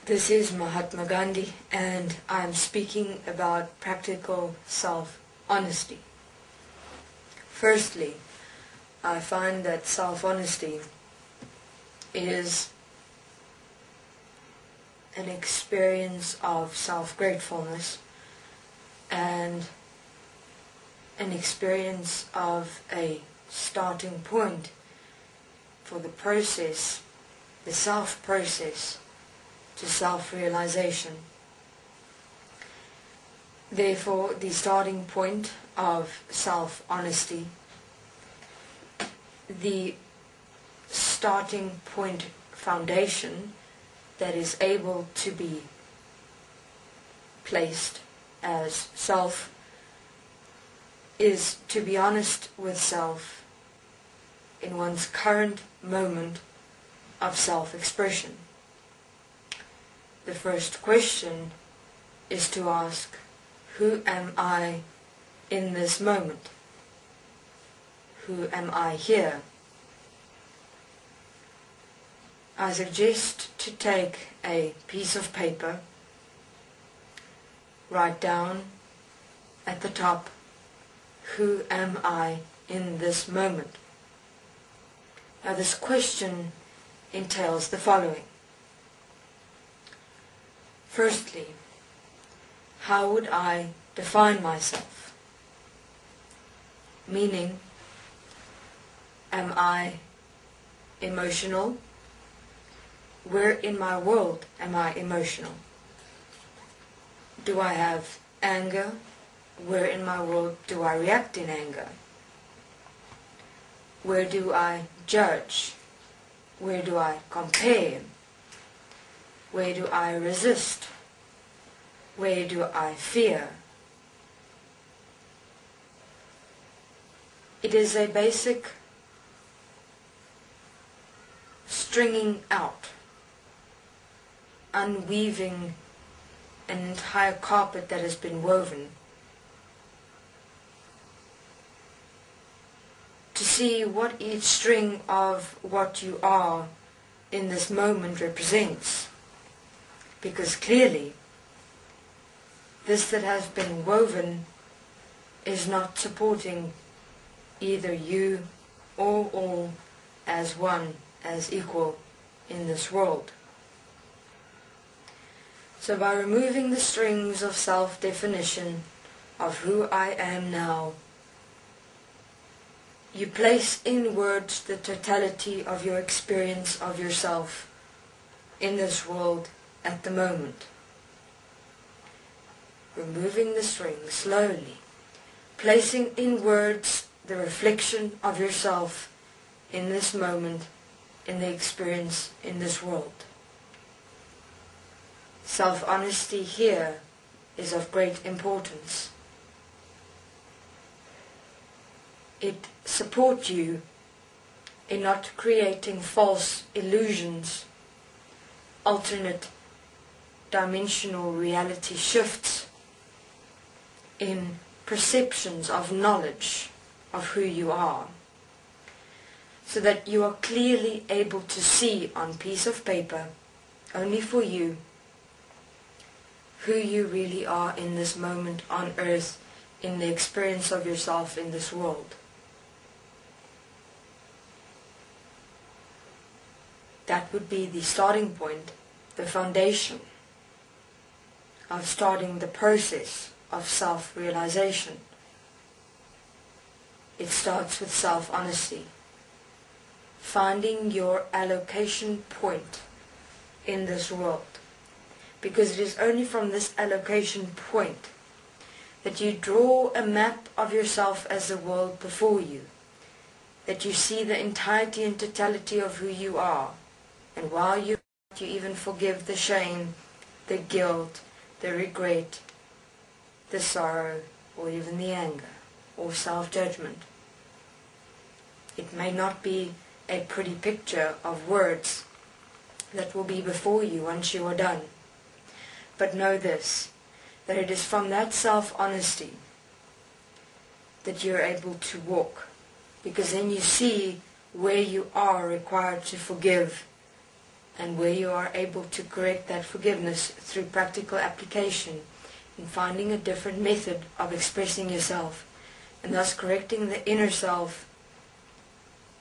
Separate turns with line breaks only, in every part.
This is Mahatma Gandhi, and I'm speaking about practical self-honesty. Firstly, I find that self-honesty is an experience of self-gratefulness and an experience of a starting point for the process, the self-process, to self-realization. Therefore, the starting point of self-honesty, the starting point foundation that is able to be placed as self, is to be honest with self in one's current moment of self-expression. The first question is to ask, who am I in this moment? Who am I here? I suggest to take a piece of paper, write down at the top, who am I in this moment? Now this question entails the following. Firstly, how would I define myself? Meaning, am I emotional? Where in my world am I emotional? Do I have anger? Where in my world do I react in anger? Where do I judge? Where do I compare? Where do I resist? Where do I fear? It is a basic stringing out, unweaving an entire carpet that has been woven, to see what each string of what you are in this moment represents. Because clearly, this that has been woven is not supporting either you or all as one, as equal in this world. So by removing the strings of self-definition of who I am now, you place in words the totality of your experience of yourself in this world at the moment. Removing the strings slowly, placing in words the reflection of yourself in this moment, in the experience in this world. Self-honesty here is of great importance. It supports you in not creating false illusions, alternate dimensional reality shifts in perceptions of knowledge of who you are, so that you are clearly able to see on piece of paper, only for you, who you really are in this moment on earth, in the experience of yourself in this world. That would be the starting point, the foundation of starting the process of self-realization. It starts with self-honesty, finding your allocation point in this world, because it is only from this allocation point that you draw a map of yourself as the world before you, that you see the entirety and totality of who you are, and while you even forgive the shame, the guilt, the regret, the sorrow, or even the anger, or self-judgment. It may not be a pretty picture of words that will be before you once you are done. But know this, that it is from that self-honesty that you're able to walk, because then you see where you are required to forgive and where you are able to correct that forgiveness through practical application in finding a different method of expressing yourself, and thus correcting the inner self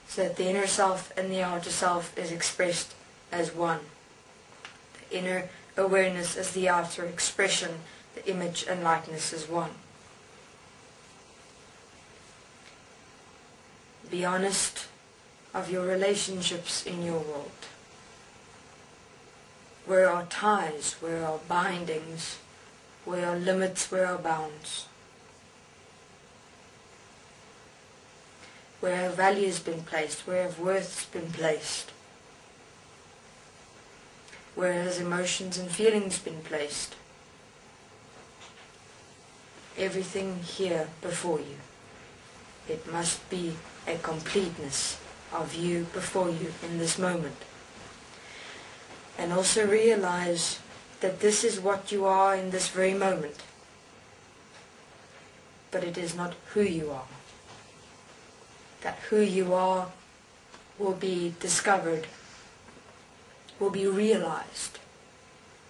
so that the inner self and the outer self is expressed as one. The inner awareness as the outer expression, the image and likeness as one. Be honest of your relationships in your world. Where are ties? Where are bindings? Where are limits? Where are bounds? Where have values been placed? Where have worths been placed? Where has emotions and feelings been placed? Everything here before you. It must be a completeness of you before you in this moment. And also realize that this is what you are in this very moment. But it is not who you are. That who you are will be discovered, will be realized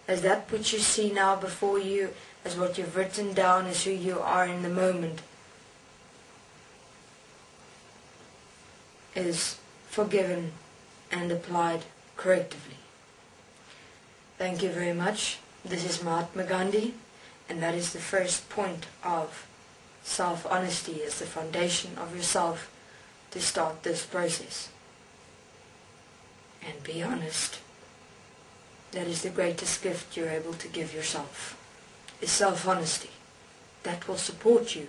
as that which you see now before you, as what you've written down as who you are in the moment, is forgiven and applied correctively. Thank you very much. This is Mahatma Gandhi, and that is the first point of self-honesty as the foundation of yourself to start this process. And be honest. That is the greatest gift you're able to give yourself, is self-honesty. That will support you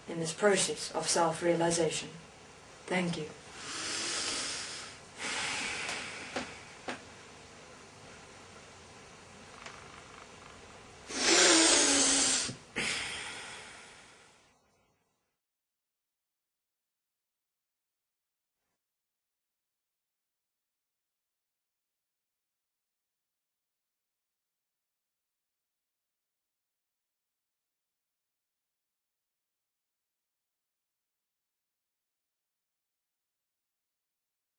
in this process of self-realization. Thank you.